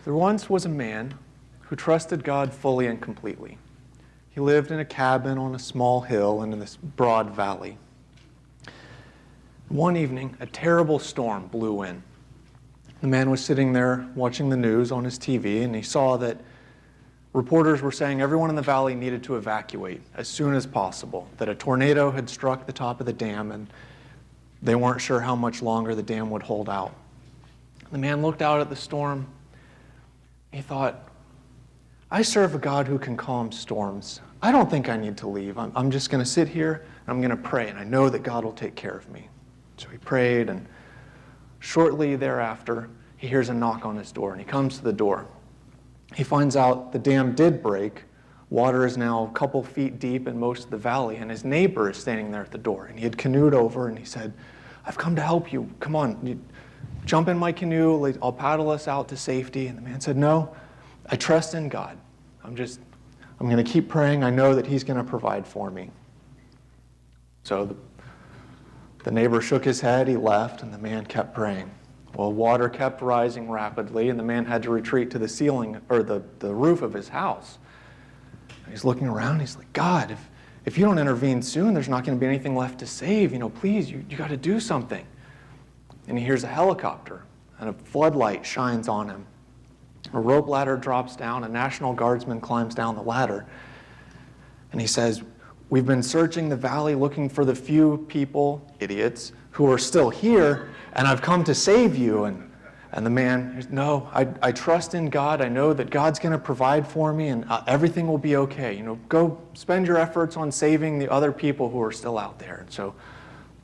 There once was a man who trusted God fully and completely. He lived in a cabin on a small hill and in this broad valley. One evening, a terrible storm blew in. The man was sitting there watching the news on his TV, and he saw that reporters were saying everyone in the valley needed to evacuate as soon as possible, that a tornado had struck the top of the dam, and they weren't sure how much longer the dam would hold out. The man looked out at the storm. He thought, I serve a God who can calm storms. I don't think I need to leave. I'm just going to sit here, and I'm going to pray, and I know that God will take care of me. So he prayed, and shortly thereafter, he hears a knock on his door, and he comes to the door. He finds out the dam did break. Water is now a couple feet deep in most of the valley, and his neighbor is standing there at the door. And he had canoed over, and he said, I've come to help you. Come on, jump in my canoe. I'll paddle us out to safety. And the man said, no, I trust in God. I'm going to keep praying. I know that he's going to provide for me. So the neighbor shook his head. He left, and the man kept praying. Well, water kept rising rapidly, and the man had to retreat to the ceiling, or the roof of his house. And he's looking around. He's like, God, if you don't intervene soon, there's not going to be anything left to save. Please, you got to do something. And he hears a helicopter, and a floodlight shines on him. A rope ladder drops down. A National Guardsman climbs down the ladder. And he says, we've been searching the valley looking for the few people, idiots, who are still here, and I've come to save you. And the man, no, I trust in God. I know that God's going to provide for me, and everything will be okay. Go spend your efforts on saving the other people who are still out there. And so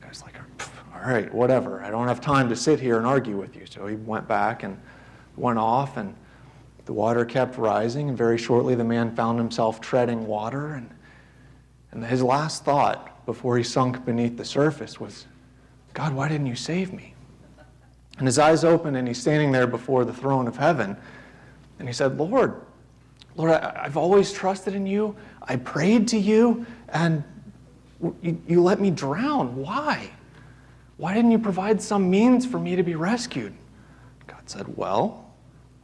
the guy's like, all right, whatever. I don't have time to sit here and argue with you. So he went back and went off, and the water kept rising, and very shortly the man found himself treading water. And his last thought before he sunk beneath the surface was, God, why didn't you save me? And his eyes opened, and he's standing there before the throne of heaven. And he said, Lord, I've always trusted in you. I prayed to you, and you let me drown. Why? Why didn't you provide some means for me to be rescued? God said, well,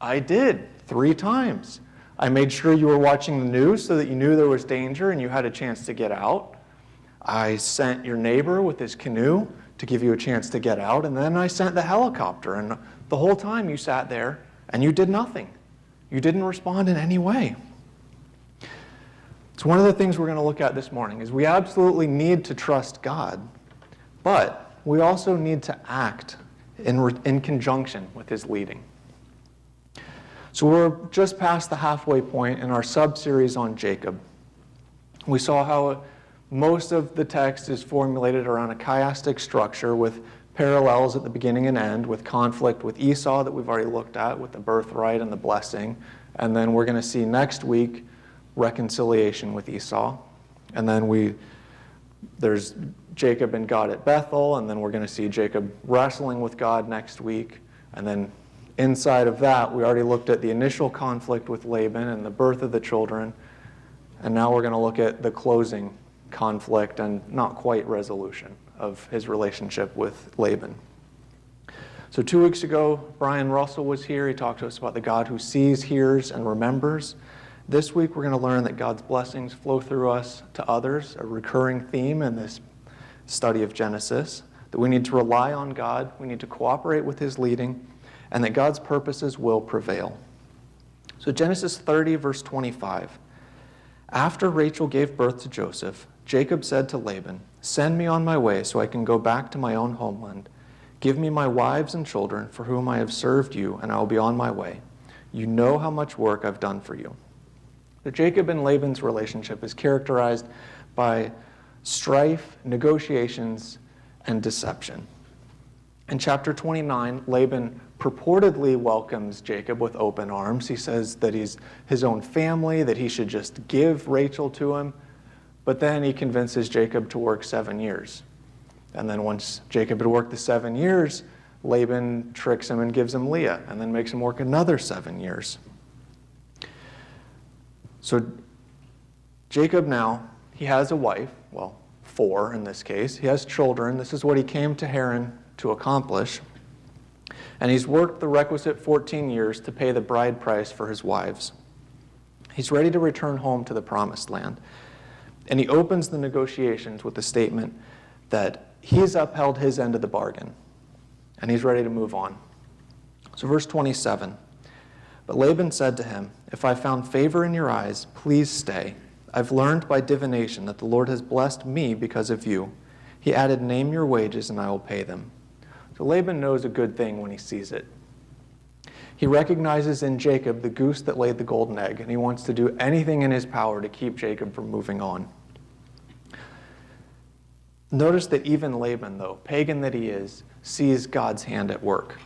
I did 3 times. I made sure you were watching the news so that you knew there was danger and you had a chance to get out. I sent your neighbor with his canoe to give you a chance to get out, and then I sent the helicopter, and the whole time you sat there and you did nothing. You didn't respond in any way. So one of the things we're going to look at this morning is we absolutely need to trust God, but we also need to act in conjunction with his leading. So we're just past the halfway point in our sub-series on Jacob. We saw how most of the text is formulated around a chiastic structure with parallels at the beginning and end, with conflict with Esau that we've already looked at, with the birthright and the blessing. And then we're going to see next week reconciliation with Esau. And then there's Jacob and God at Bethel, and then we're going to see Jacob wrestling with God next week. And then inside of that, we already looked at the initial conflict with Laban and the birth of the children. And now we're going to look at the closing conflict and not quite resolution of his relationship with Laban. So 2 weeks ago, Brian Russell was here. He talked to us about the God who sees, hears, and remembers. This week, we're going to learn that God's blessings flow through us to others, a recurring theme in this study of Genesis, that we need to rely on God, we need to cooperate with his leading, and that God's purposes will prevail. So Genesis 30, verse 25. After Rachel gave birth to Joseph, Jacob said to Laban, "Send me on my way so I can go back to my own homeland. Give me my wives and children for whom I have served you, and I will be on my way. You know how much work I've done for you." The Jacob and Laban's relationship is characterized by strife, negotiations, and deception. In chapter 29, Laban purportedly welcomes Jacob with open arms. He says that he's his own family, that he should just give Rachel to him. But then he convinces Jacob to work 7 years. And then once Jacob had worked the 7 years, Laban tricks him and gives him Leah, and then makes him work another 7 years. So Jacob now, he has a wife, well, 4 in this case. He has children. This is what he came to Haran to accomplish. And he's worked the requisite 14 years to pay the bride price for his wives. He's ready to return home to the promised land. And he opens the negotiations with the statement that he's upheld his end of the bargain, and he's ready to move on. So verse 27, but Laban said to him, if I found favor in your eyes, please stay. I've learned by divination that the Lord has blessed me because of you. He added, name your wages and I will pay them. So Laban knows a good thing when he sees it. He recognizes in Jacob the goose that laid the golden egg, and he wants to do anything in his power to keep Jacob from moving on. Notice that even Laban, though, pagan that he is, sees God's hand at work.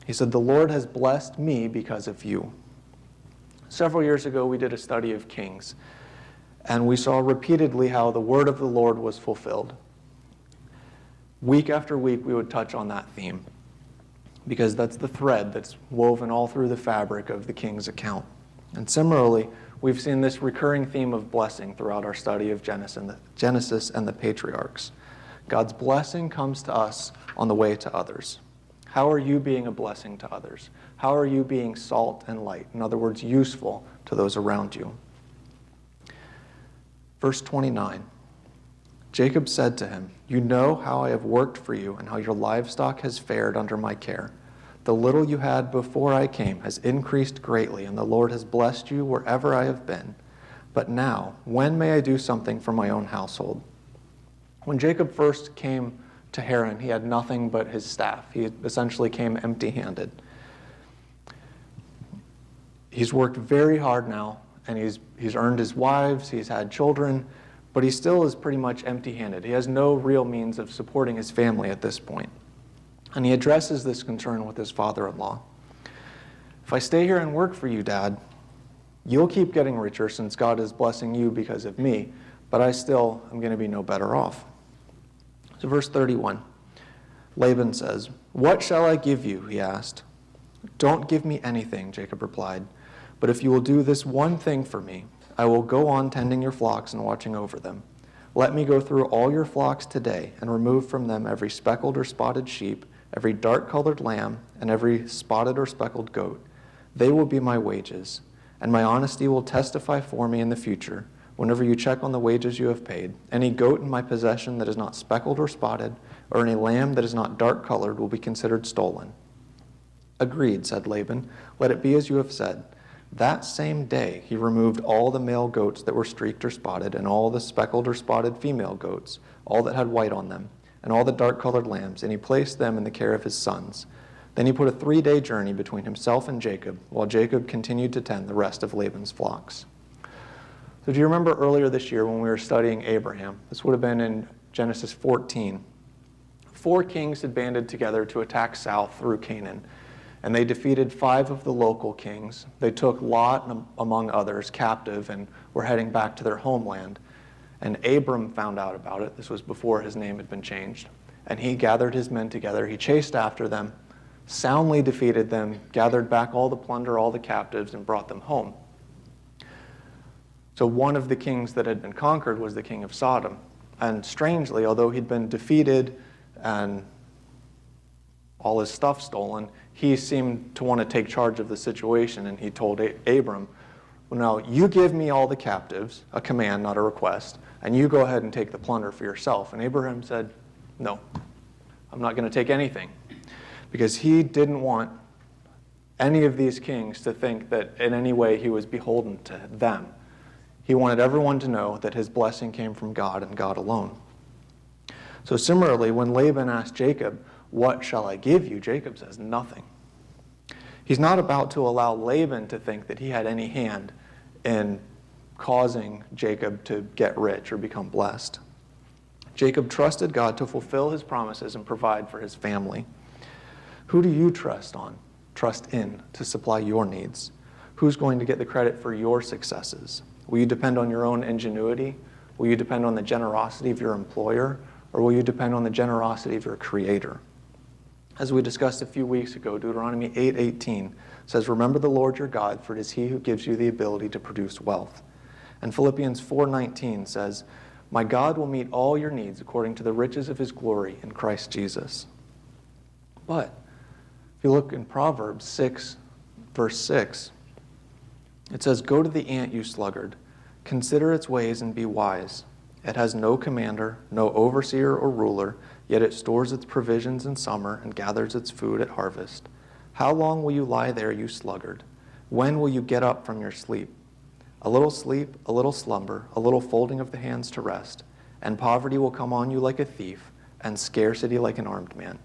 He said, the Lord has blessed me because of you. Several years ago, we did a study of Kings, and we saw repeatedly how the word of the Lord was fulfilled. Week after week, we would touch on that theme, because that's the thread that's woven all through the fabric of the King's account. And similarly, we've seen this recurring theme of blessing throughout our study of Genesis and the patriarchs. God's blessing comes to us on the way to others. How are you being a blessing to others? How are you being salt and light? In other words, useful to those around you. Verse 29, Jacob said to him, you know how I have worked for you and how your livestock has fared under my care. The little you had before I came has increased greatly, and the Lord has blessed you wherever I have been. But now, when may I do something for my own household? When Jacob first came to Haran, he had nothing but his staff. He essentially came empty-handed. He's worked very hard now, and he's earned his wives, he's had children, but he still is pretty much empty-handed. He has no real means of supporting his family at this point. And he addresses this concern with his father-in-law. If I stay here and work for you, Dad, you'll keep getting richer since God is blessing you because of me, but I still am going to be no better off. So verse 31, Laban says, what shall I give you? He asked. Don't give me anything, Jacob replied, but if you will do this one thing for me, I will go on tending your flocks and watching over them. Let me go through all your flocks today and remove from them every speckled or spotted sheep, every dark-colored lamb, and every spotted or speckled goat. They will be my wages, and my honesty will testify for me in the future. Whenever you check on the wages you have paid, any goat in my possession that is not speckled or spotted, or any lamb that is not dark-colored will be considered stolen. Agreed, said Laban. Let it be as you have said. That same day he removed all the male goats that were streaked or spotted, and all the speckled or spotted female goats, all that had white on them, and all the dark-colored lambs, and he placed them in the care of his sons. Then he put a 3-day journey between himself and Jacob, while Jacob continued to tend the rest of Laban's flocks. So do you remember earlier this year when we were studying Abraham? This would have been in Genesis 14. 4 kings had banded together to attack south through Canaan, and they defeated 5 of the local kings. They took Lot, among others, captive and were heading back to their homeland. And Abram found out about it. This was before his name had been changed. And he gathered his men together. He chased after them, soundly defeated them, gathered back all the plunder, all the captives, and brought them home. So one of the kings that had been conquered was the king of Sodom. And strangely, although he'd been defeated and all his stuff stolen, he seemed to want to take charge of the situation, and he told Abram, well, now you give me all the captives, a command, not a request, and you go ahead and take the plunder for yourself. And Abraham said, no, I'm not going to take anything, because he didn't want any of these kings to think that in any way he was beholden to them. He wanted everyone to know that his blessing came from God and God alone. So similarly, when Laban asked Jacob, what shall I give you? Jacob says nothing. He's not about to allow Laban to think that he had any hand in causing Jacob to get rich or become blessed. Jacob trusted God to fulfill his promises and provide for his family. Who do you trust in to supply your needs? Who's going to get the credit for your successes? Will you depend on your own ingenuity? Will you depend on the generosity of your employer? Or will you depend on the generosity of your Creator? As we discussed a few weeks ago, Deuteronomy 8:18 says, remember the Lord your God, for it is he who gives you the ability to produce wealth. And Philippians 4:19 says, my God will meet all your needs according to the riches of his glory in Christ Jesus. But If you look in Proverbs 6, verse 6, it says, "Go to the ant, you sluggard. Consider its ways and be wise. It has no commander, no overseer or ruler, yet it stores its provisions in summer and gathers its food at harvest. How long will you lie there, you sluggard? When will you get up from your sleep? A little sleep, a little slumber, a little folding of the hands to rest, and poverty will come on you like a thief, and scarcity like an armed man."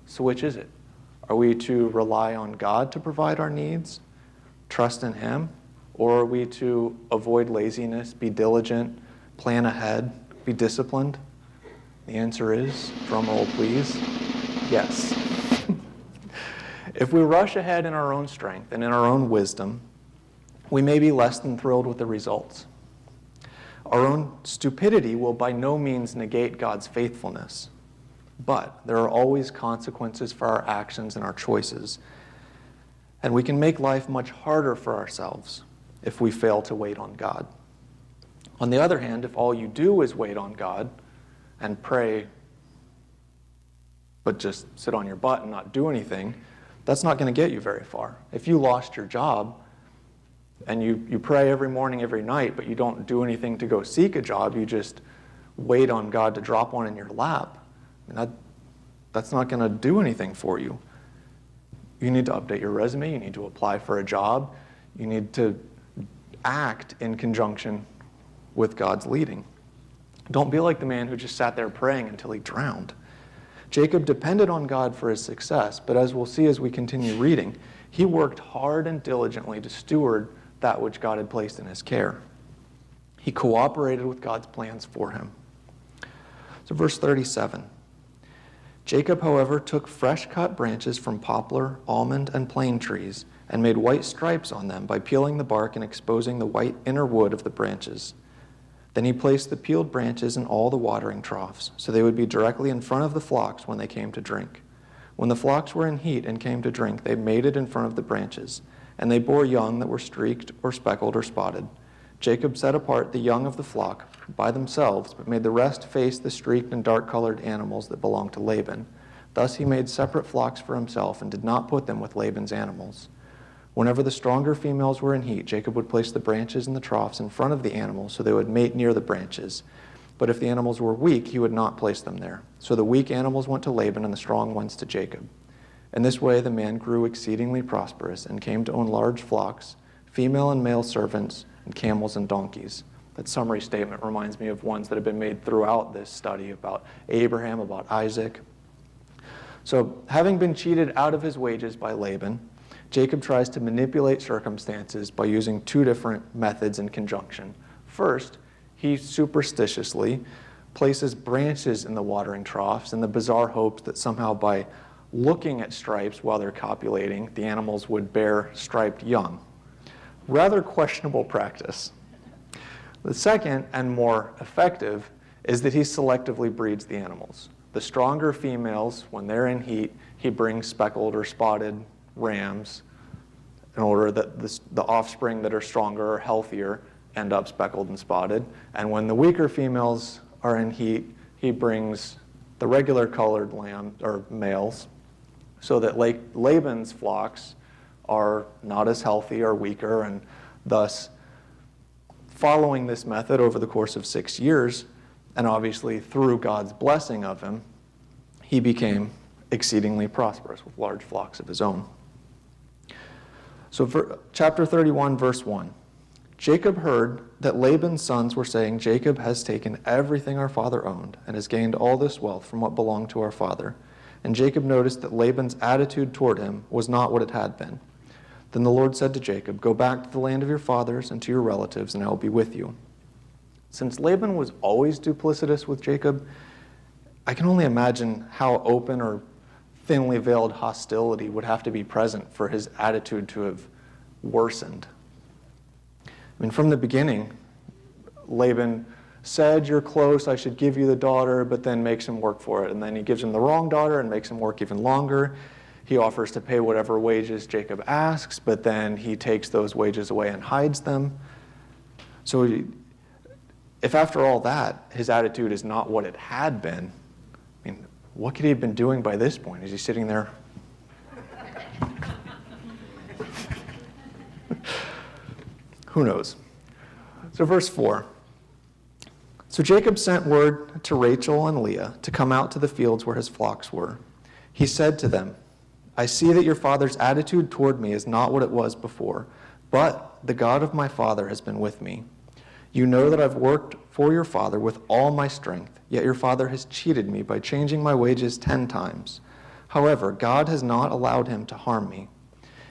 So which is it? Are we to rely on God to provide our needs, trust in Him, or are we to avoid laziness, be diligent, plan ahead, be disciplined? The answer is, drum roll please, yes. If we rush ahead in our own strength and in our own wisdom, we may be less than thrilled with the results. Our own stupidity will by no means negate God's faithfulness, but there are always consequences for our actions and our choices, and we can make life much harder for ourselves if we fail to wait on God. On the other hand, if all you do is wait on God and pray, but just sit on your butt and not do anything, that's not going to get you very far. If you lost your job and you pray every morning, every night, but you don't do anything to go seek a job, you just wait on God to drop one in your lap, that's not going to do anything for you. You need to update your resume, you need to apply for a job, you need to act in conjunction with God's leading. Don't be like the man who just sat there praying until he drowned. Jacob depended on God for his success, but as we'll see as we continue reading, he worked hard and diligently to steward that which God had placed in his care. He cooperated with God's plans for him. So verse 37, "Jacob, however, took fresh-cut branches from poplar, almond, and plane trees, and made white stripes on them by peeling the bark and exposing the white inner wood of the branches. Then he placed the peeled branches in all the watering troughs, so they would be directly in front of the flocks when they came to drink. When the flocks were in heat and came to drink, they mated in front of the branches, and they bore young that were streaked or speckled or spotted. Jacob set apart the young of the flock by themselves, but made the rest face the streaked and dark-colored animals that belonged to Laban. Thus he made separate flocks for himself and did not put them with Laban's animals. Whenever the stronger females were in heat, Jacob would place the branches in the troughs in front of the animals so they would mate near the branches. But if the animals were weak, he would not place them there. So the weak animals went to Laban and the strong ones to Jacob. In this way the man grew exceedingly prosperous and came to own large flocks, female and male servants, and camels and donkeys." That summary statement reminds me of ones that have been made throughout this study about Abraham, about Isaac. So having been cheated out of his wages by Laban, Jacob tries to manipulate circumstances by using two different methods in conjunction. First, he superstitiously places branches in the watering troughs in the bizarre hopes that somehow by looking at stripes while they're copulating, the animals would bear striped young. Rather questionable practice. The second, and more effective, is that he selectively breeds the animals. The stronger females, when they're in heat, he brings speckled or spotted rams in order that the offspring that are stronger or healthier end up speckled and spotted. And when the weaker females are in heat, he brings the regular colored lamb or males so that Laban's flocks are not as healthy or weaker, and thus following this method over the course of 6 years, and obviously through God's blessing of him, he became exceedingly prosperous with large flocks of his own. So chapter 31, verse 1. Jacob heard that Laban's sons were saying, "Jacob has taken everything our father owned and has gained all this wealth from what belonged to our father." And Jacob noticed that Laban's attitude toward him was not what it had been. Then the Lord said to Jacob, "Go back to the land of your fathers and to your relatives, and I will be with you." Since Laban was always duplicitous with Jacob, I can only imagine how open or thinly veiled hostility would have to be present for his attitude to have worsened. I mean, from the beginning, Laban said, "You're close, I should give you the daughter," but then makes him work for it. And then he gives him the wrong daughter and makes him work even longer. He offers to pay whatever wages Jacob asks, but then he takes those wages away and hides them. So if after all that, his attitude is not what it had been, I mean, what could he have been doing by this point? Is he sitting there Who knows? So verse 4. So Jacob sent word to Rachel and Leah to come out to the fields where his flocks were. He said to them, I see that your father's attitude toward me is not what it was before, but the God of my father has been with me. You know that I've worked for your father with all my strength, yet your father has cheated me by changing my wages 10 times. However, God has not allowed him to harm me.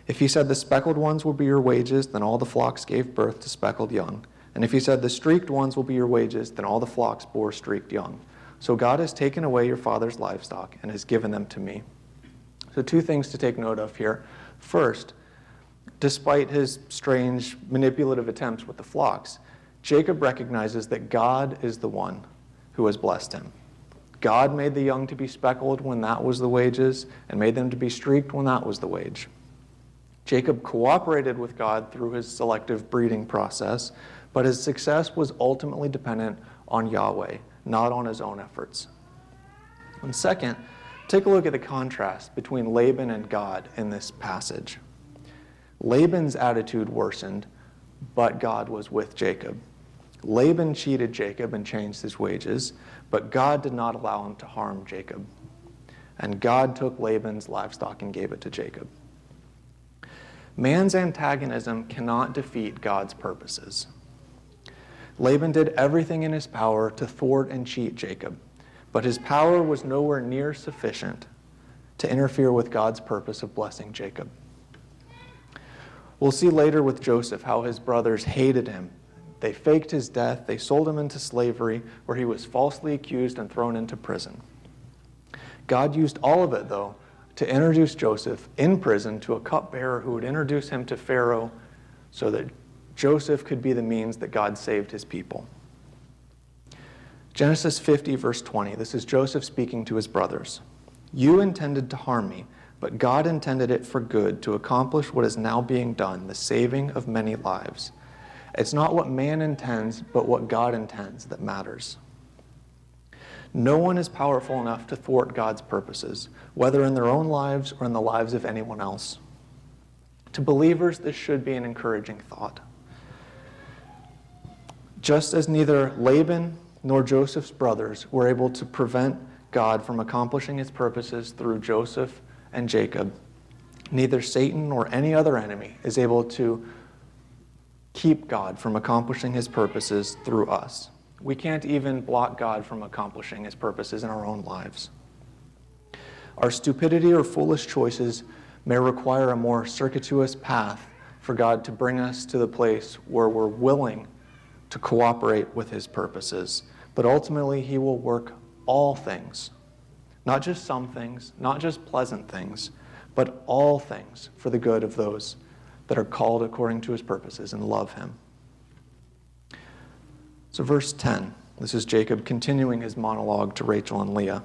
If he said the speckled ones will be your wages, then all the flocks gave birth to speckled young. And if he said the streaked ones will be your wages, then all the flocks bore streaked young. So God has taken away your father's livestock and has given them to me. So 2 things to take note of here. First, despite his strange manipulative attempts with the flocks, Jacob recognizes that God is the one who has blessed him. God made the young to be speckled when that was the wages, and made them to be streaked when that was the wage. Jacob cooperated with God through his selective breeding process, but his success was ultimately dependent on Yahweh, not on his own efforts. And second, take a look at the contrast between Laban and God in this passage. Laban's attitude worsened, but God was with Jacob. Laban cheated Jacob and changed his wages, but God did not allow him to harm Jacob. And God took Laban's livestock and gave it to Jacob. Man's antagonism cannot defeat God's purposes. Laban did everything in his power to thwart and cheat Jacob, but his power was nowhere near sufficient to interfere with God's purpose of blessing Jacob. We'll see later with Joseph how his brothers hated him. They faked his death. They sold him into slavery, where he was falsely accused and thrown into prison. God used all of it, though, to introduce Joseph in prison to a cupbearer who would introduce him to Pharaoh so that Joseph could be the means that God saved his people. Genesis 50, verse 20. This is Joseph speaking to his brothers. You intended to harm me, but God intended it for good to accomplish what is now being done, the saving of many lives. It's not what man intends, but what God intends that matters. No one is powerful enough to thwart God's purposes, whether in their own lives or in the lives of anyone else. To believers, this should be an encouraging thought. Just as neither Laban nor Joseph's brothers were able to prevent God from accomplishing his purposes through Joseph and Jacob, neither Satan nor any other enemy is able to keep God from accomplishing his purposes through us. We can't even block God from accomplishing his purposes in our own lives. Our stupidity or foolish choices may require a more circuitous path for God to bring us to the place where we're willing to cooperate with his purposes. But ultimately, he will work all things, not just some things, not just pleasant things, but all things for the good of those that are called according to his purposes and love him. So verse 10, this is Jacob continuing his monologue to Rachel and Leah.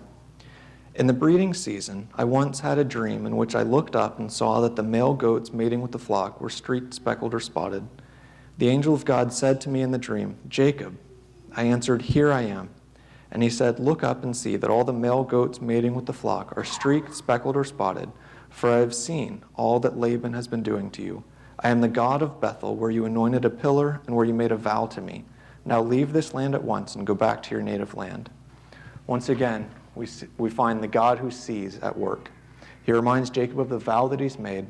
In the breeding season, I once had a dream in which I looked up and saw that the male goats mating with the flock were streaked, speckled, or spotted. The angel of God said to me in the dream, Jacob. I answered, Here I am. And he said, Look up and see that all the male goats mating with the flock are streaked, speckled, or spotted, for I have seen all that Laban has been doing to you. I am the God of Bethel, where you anointed a pillar and where you made a vow to me. Now leave this land at once and go back to your native land. Once again, we find the God who sees at work. He reminds Jacob of the vow that he's made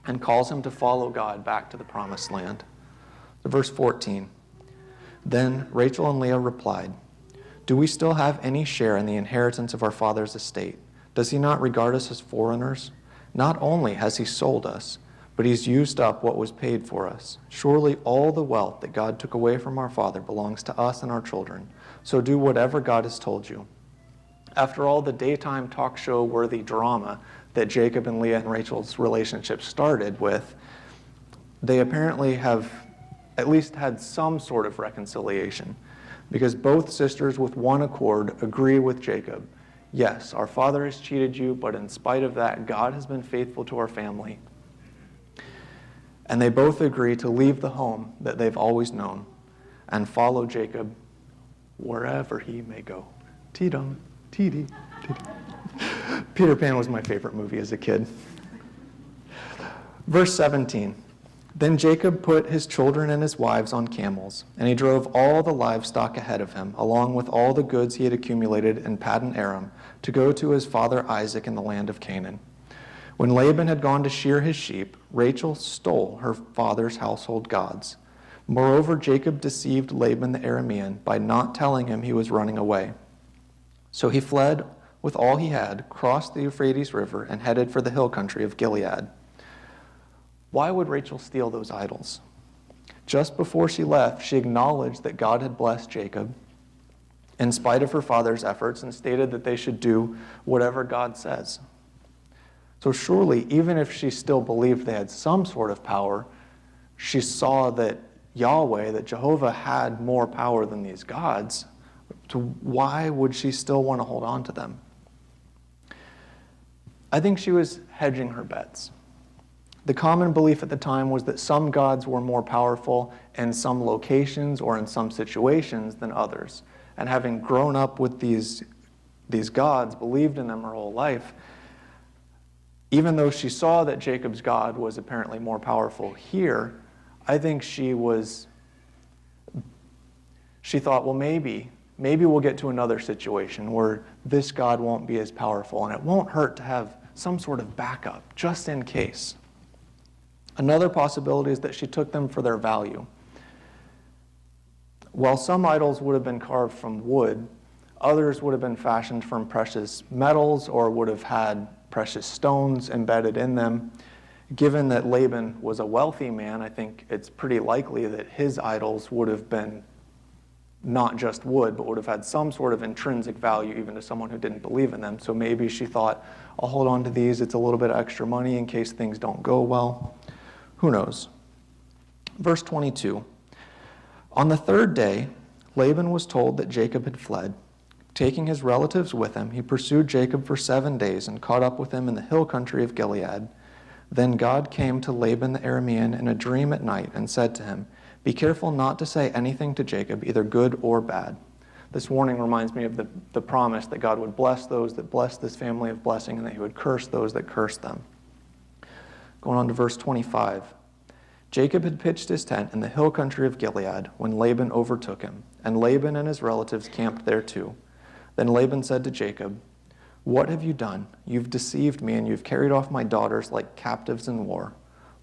and calls him to follow God back to the promised land. So verse 14. Then Rachel and Leah replied, Do we still have any share in the inheritance of our father's estate? Does he not regard us as foreigners? Not only has he sold us, but he's used up what was paid for us. Surely all the wealth that God took away from our father belongs to us and our children. So do whatever God has told you. After all the daytime talk show worthy drama that Jacob and Leah and Rachel's relationship started with, they apparently have at least had some sort of reconciliation, because both sisters with one accord agree with Jacob. Yes, our father has cheated you, but in spite of that, God has been faithful to our family. And they both agree to leave the home that they've always known and follow Jacob wherever he may go. T-dum, T-dee, T-dee. Peter Pan was my favorite movie as a kid. Verse 17. Then Jacob put his children and his wives on camels, and he drove all the livestock ahead of him, along with all the goods he had accumulated in Paddan Aram, to go to his father Isaac in the land of Canaan. When Laban had gone to shear his sheep, Rachel stole her father's household gods. Moreover, Jacob deceived Laban the Aramean by not telling him he was running away. So he fled with all he had, crossed the Euphrates River, and headed for the hill country of Gilead. Why would Rachel steal those idols? Just before she left, she acknowledged that God had blessed Jacob in spite of her father's efforts and stated that they should do whatever God says. So surely, even if she still believed they had some sort of power, she saw that Yahweh, that Jehovah had more power than these gods. So why would she still want to hold on to them? I think she was hedging her bets. The common belief at the time was that some gods were more powerful in some locations or in some situations than others. And having grown up with these gods, believed in them her whole life, even though she saw that Jacob's God was apparently more powerful here, I think she thought, well, maybe we'll get to another situation where this God won't be as powerful, and it won't hurt to have some sort of backup, just in case. Another possibility is that she took them for their value. While some idols would have been carved from wood, others would have been fashioned from precious metals or would have had precious stones embedded in them. Given that Laban was a wealthy man, I think it's pretty likely that his idols would have been not just wood, but would have had some sort of intrinsic value even to someone who didn't believe in them. So maybe she thought, I'll hold on to these, it's a little bit of extra money in case things don't go well. Who knows? Verse 22. On the third day, Laban was told that Jacob had fled. Taking his relatives with him, he pursued Jacob for 7 days and caught up with him in the hill country of Gilead. Then God came to Laban the Aramean in a dream at night and said to him, "Be careful not to say anything to Jacob, either good or bad." This warning reminds me of the promise that God would bless those that blessed this family of blessing and that he would curse those that cursed them. Going on to verse 25. Jacob had pitched his tent in the hill country of Gilead when Laban overtook him, and Laban and his relatives camped there too. Then Laban said to Jacob, "What have you done? You've deceived me, and you've carried off my daughters like captives in war.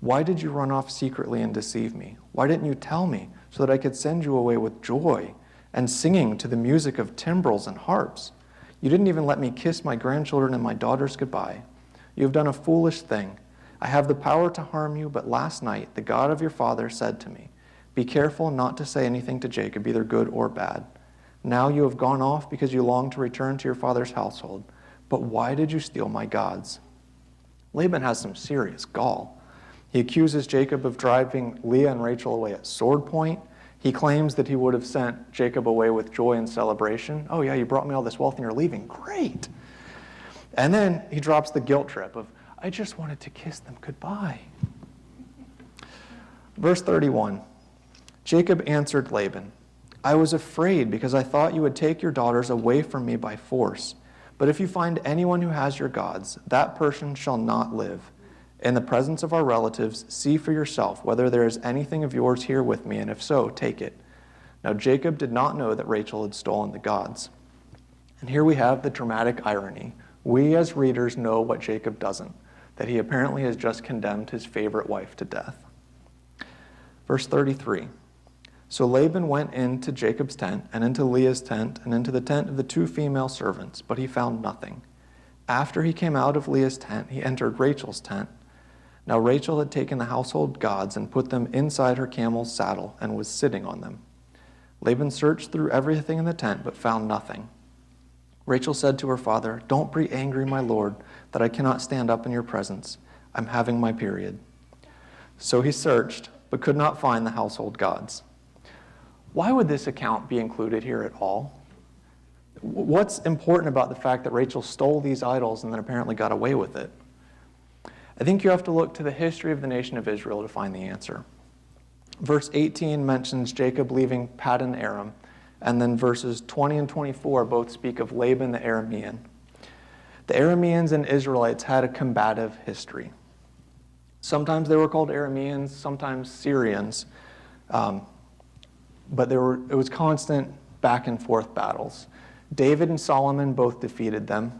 Why did you run off secretly and deceive me? Why didn't you tell me so that I could send you away with joy and singing to the music of timbrels and harps? You didn't even let me kiss my grandchildren and my daughters goodbye. You have done a foolish thing. I have the power to harm you, but last night the God of your father said to me, 'Be careful not to say anything to Jacob, either good or bad.' Now you have gone off because you long to return to your father's household. But why did you steal my gods?" Laban has some serious gall. He accuses Jacob of driving Leah and Rachel away at sword point. He claims that he would have sent Jacob away with joy and celebration. Oh yeah, you brought me all this wealth and you're leaving. Great. And then he drops the guilt trip of, I just wanted to kiss them goodbye. Verse 31. Jacob answered Laban, "I was afraid because I thought you would take your daughters away from me by force. But if you find anyone who has your gods, that person shall not live. In the presence of our relatives, see for yourself whether there is anything of yours here with me, and if so, take it." Now Jacob did not know that Rachel had stolen the gods. And here we have the dramatic irony. We as readers know what Jacob doesn't, that he apparently has just condemned his favorite wife to death. Verse 33. So Laban went into Jacob's tent, and into Leah's tent, and into the tent of the 2 female servants, but he found nothing. After he came out of Leah's tent, he entered Rachel's tent. Now Rachel had taken the household gods and put them inside her camel's saddle and was sitting on them. Laban searched through everything in the tent, but found nothing. Rachel said to her father, "Don't be angry, my lord, that I cannot stand up in your presence. I'm having my period." So he searched, but could not find the household gods. Why would this account be included here at all? What's important about the fact that Rachel stole these idols and then apparently got away with it? I think you have to look to the history of the nation of Israel to find the answer. Verse 18 mentions Jacob leaving Paddan Aram, and then verses 20 and 24 both speak of Laban the Aramean. The Arameans and Israelites had a combative history. Sometimes they were called Arameans, sometimes Syrians, but it was constant back and forth battles. David and Solomon both defeated them.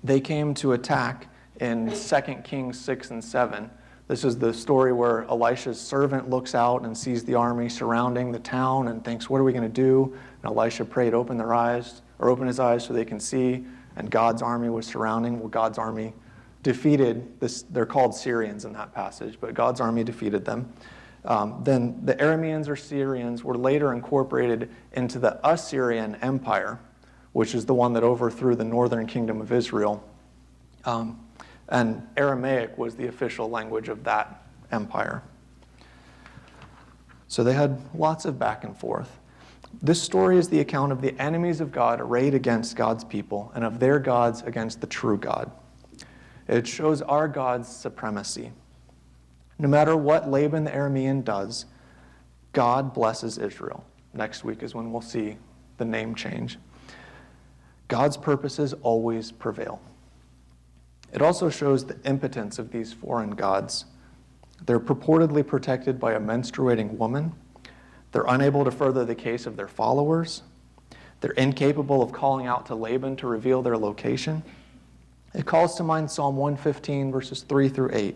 They came to attack in 2 Kings 6 and 7. This is the story where Elisha's servant looks out and sees the army surrounding the town and thinks, what are we going to do? And Elisha prayed, open his eyes so they can see, and God's army was surrounding. Well, God's army defeated this. They're called Syrians in that passage, but God's army defeated them. Then the Arameans or Syrians were later incorporated into the Assyrian Empire, which is the one that overthrew the northern kingdom of Israel. And Aramaic was the official language of that empire. So they had lots of back and forth. This story is the account of the enemies of God arrayed against God's people and of their gods against the true God. It shows our God's supremacy. No matter what Laban the Aramean does, God blesses Israel. Next week is when we'll see the name change. God's purposes always prevail. It also shows the impotence of these foreign gods. They're purportedly protected by a menstruating woman. They're unable to further the case of their followers. They're incapable of calling out to Laban to reveal their location. It calls to mind Psalm 115, verses 3 through 8.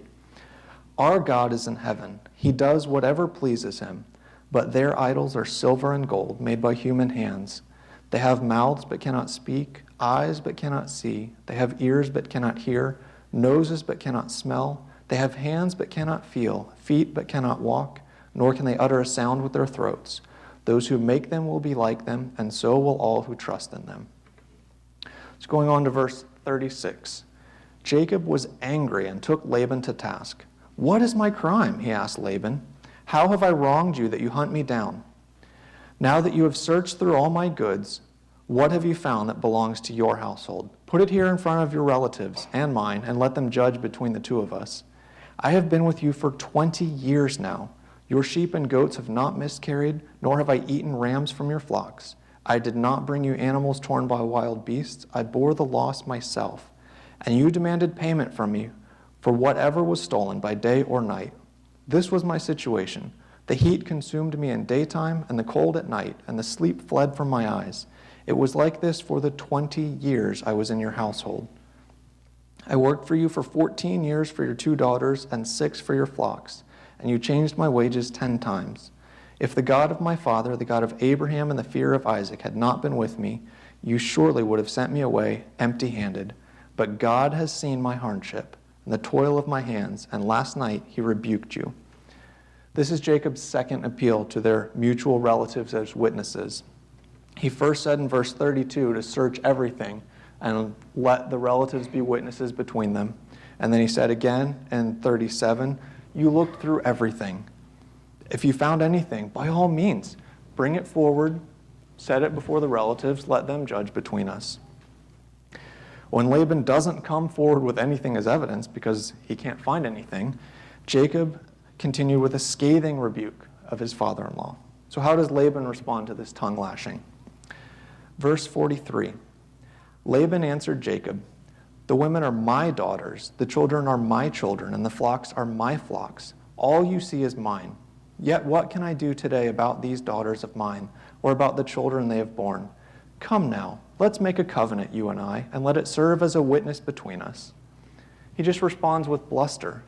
Our God is in heaven. He does whatever pleases him, but their idols are silver and gold made by human hands. They have mouths but cannot speak, eyes but cannot see. They have ears but cannot hear, noses but cannot smell. They have hands but cannot feel, feet but cannot walk, nor can they utter a sound with their throats. Those who make them will be like them, and so will all who trust in them. It's going on to verse 36. Jacob was angry and took Laban to task. What is my crime? He asked Laban. How have I wronged you that you hunt me down? Now that you have searched through all my goods, what have you found that belongs to your household? Put it here in front of your relatives and mine, and let them judge between the two of us. I have been with you for 20 years now. Your sheep and goats have not miscarried, nor have I eaten rams from your flocks. I did not bring you animals torn by wild beasts. I bore the loss myself. And you demanded payment from me for whatever was stolen by day or night. This was my situation. The heat consumed me in daytime, and the cold at night, and the sleep fled from my eyes. It was like this for the 20 years I was in your household. I worked for you for 14 years for your 2 daughters and 6 for your flocks, and you changed my wages 10 times. If the God of my father, the God of Abraham and the fear of Isaac had not been with me, you surely would have sent me away empty-handed. But God has seen my hardship and the toil of my hands, and last night he rebuked you. This is Jacob's second appeal to their mutual relatives as witnesses. He first said in verse 32 to search everything and let the relatives be witnesses between them. And then he said again in 37, you looked through everything. If you found anything, by all means, bring it forward, set it before the relatives, let them judge between us. When Laban doesn't come forward with anything as evidence because he can't find anything, Jacob continued with a scathing rebuke of his father-in-law. So how does Laban respond to this tongue lashing? Verse 43, Laban answered Jacob, the women are my daughters, the children are my children, and the flocks are my flocks. All you see is mine. Yet what can I do today about these daughters of mine, or about the children they have borne? Come now, let's make a covenant, you and I, and let it serve as a witness between us. He just responds with bluster.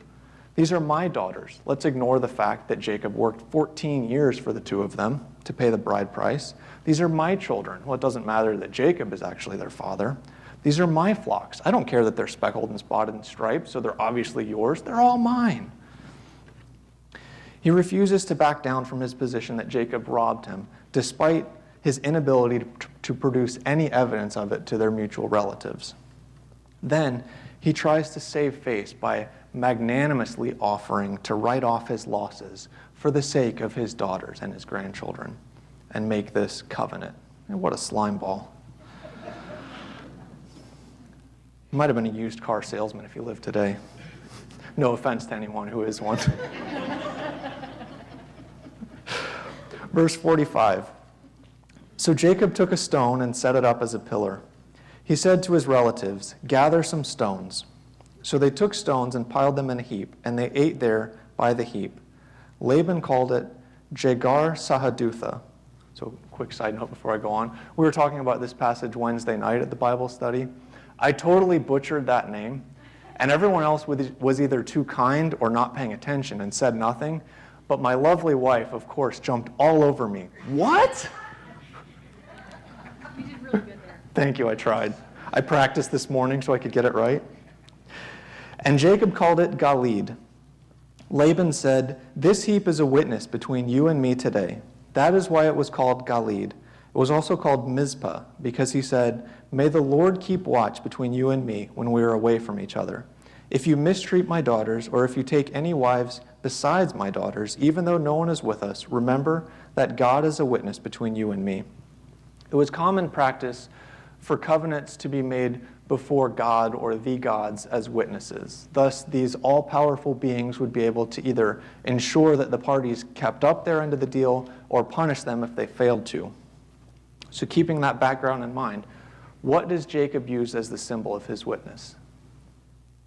These are my daughters. Let's ignore the fact that Jacob worked 14 years for the 2 of them to pay the bride price. These are my children. Well, it doesn't matter that Jacob is actually their father. These are my flocks. I don't care that they're speckled and spotted and striped, so they're obviously yours. They're all mine. He refuses to back down from his position that Jacob robbed him, despite his inability to produce any evidence of it to their mutual relatives. Then he tries to save face by magnanimously offering to write off his losses for the sake of his daughters and his grandchildren and make this covenant. And what a slime ball. He might have been a used car salesman if he lived today. No offense to anyone who is one. Verse 45. So Jacob took a stone and set it up as a pillar. He said to his relatives, gather some stones. So they took stones and piled them in a heap, and they ate there by the heap. Laban called it Jegar Sahadutha. So quick side note before I go on. We were talking about this passage Wednesday night at the Bible study. I totally butchered that name, and everyone else was either too kind or not paying attention and said nothing. But my lovely wife, of course, jumped all over me. What? You did really good there. Thank you, I tried. I practiced this morning so I could get it right. And Jacob called it Galeed. Laban said, "This heap is a witness between you and me today." That is why it was called Galeed. It was also called Mizpah, because he said, "May the Lord keep watch between you and me when we are away from each other. If you mistreat my daughters, or if you take any wives besides my daughters, even though no one is with us, remember that God is a witness between you and me." It was common practice for covenants to be made before God or the gods as witnesses. Thus, these all-powerful beings would be able to either ensure that the parties kept up their end of the deal or punish them if they failed to. So keeping that background in mind, what does Jacob use as the symbol of his witness?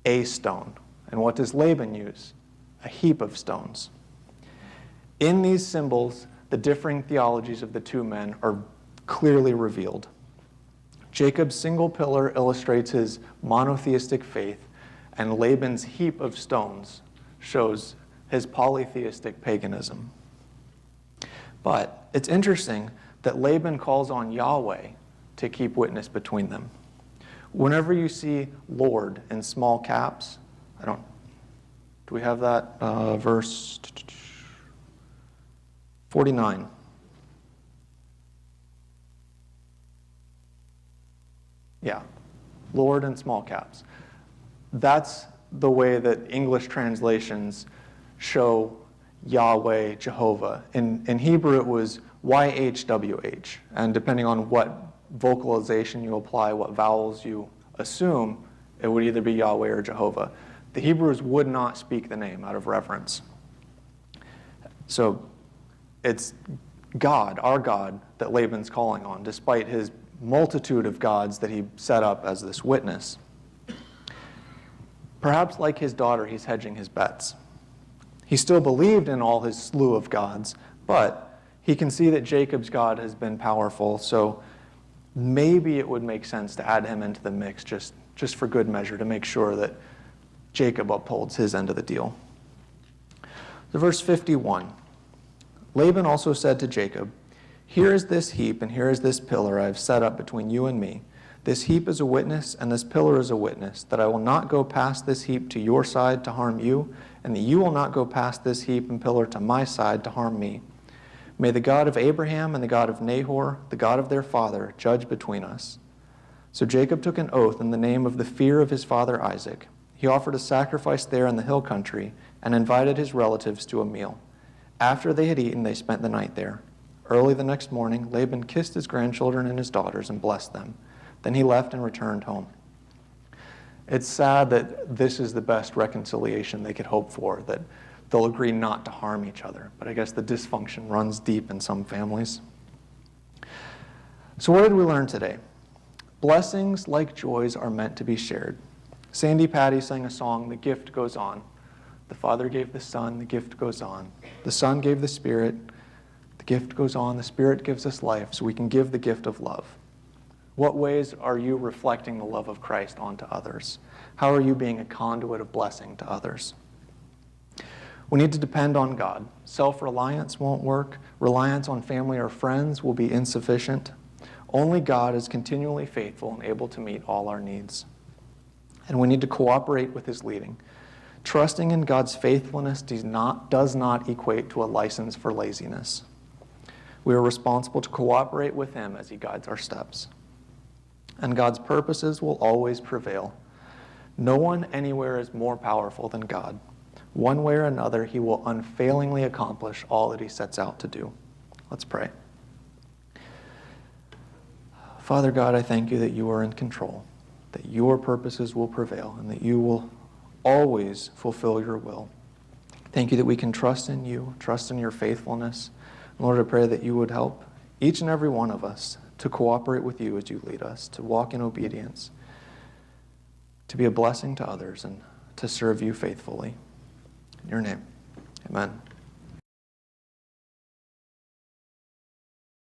A stone. And what does Laban use? A heap of stones. In these symbols, the differing theologies of the two men are clearly revealed. Jacob's single pillar illustrates his monotheistic faith, and Laban's heap of stones shows his polytheistic paganism. But it's interesting that Laban calls on Yahweh to keep witness between them. Whenever you see Lord in small caps, do we have that? Verse 49. Yeah, Lord in small caps. That's the way that English translations show Yahweh, Jehovah. In Hebrew, it was YHWH. And depending on what vocalization you apply, what vowels you assume, it would either be Yahweh or Jehovah. The Hebrews would not speak the name out of reverence. So it's God, our God, that Laban's calling on, despite his multitude of gods that he set up as this witness. Perhaps like his daughter, he's hedging his bets. He still believed in all his slew of gods, but he can see that Jacob's God has been powerful, so maybe it would make sense to add him into the mix just for good measure, to make sure that Jacob upholds his end of the deal. So verse 51, Laban also said to Jacob, "Here is this heap, and here is this pillar I have set up between you and me. This heap is a witness, and this pillar is a witness, that I will not go past this heap to your side to harm you, and that you will not go past this heap and pillar to my side to harm me. May the God of Abraham and the God of Nahor, the God of their father, judge between us." So Jacob took an oath in the name of the fear of his father Isaac. He offered a sacrifice there in the hill country and invited his relatives to a meal. After they had eaten, they spent the night there. Early the next morning, Laban kissed his grandchildren and his daughters and blessed them. Then he left and returned home. It's sad that this is the best reconciliation they could hope for, that they'll agree not to harm each other. But I guess the dysfunction runs deep in some families. So what did we learn today? Blessings, like joys, are meant to be shared. Sandy Patty sang a song, "The gift goes on." The Father gave the Son, the gift goes on. The Son gave the Spirit, the gift goes on. The Spirit gives us life, so we can give the gift of love. What ways are you reflecting the love of Christ onto others? How are you being a conduit of blessing to others? We need to depend on God. Self-reliance won't work. Reliance on family or friends will be insufficient. Only God is continually faithful and able to meet all our needs. And we need to cooperate with his leading. Trusting in God's faithfulness does not equate to a license for laziness. We are responsible to cooperate with him as he guides our steps. And God's purposes will always prevail. No one anywhere is more powerful than God. One way or another, he will unfailingly accomplish all that he sets out to do. Let's pray. Father God, I thank you that you are in control, that your purposes will prevail, and that you will always fulfill your will. Thank you that we can trust in you, trust in your faithfulness. Lord, I pray that you would help each and every one of us to cooperate with you as you lead us, to walk in obedience, to be a blessing to others, and to serve you faithfully. In your name, amen.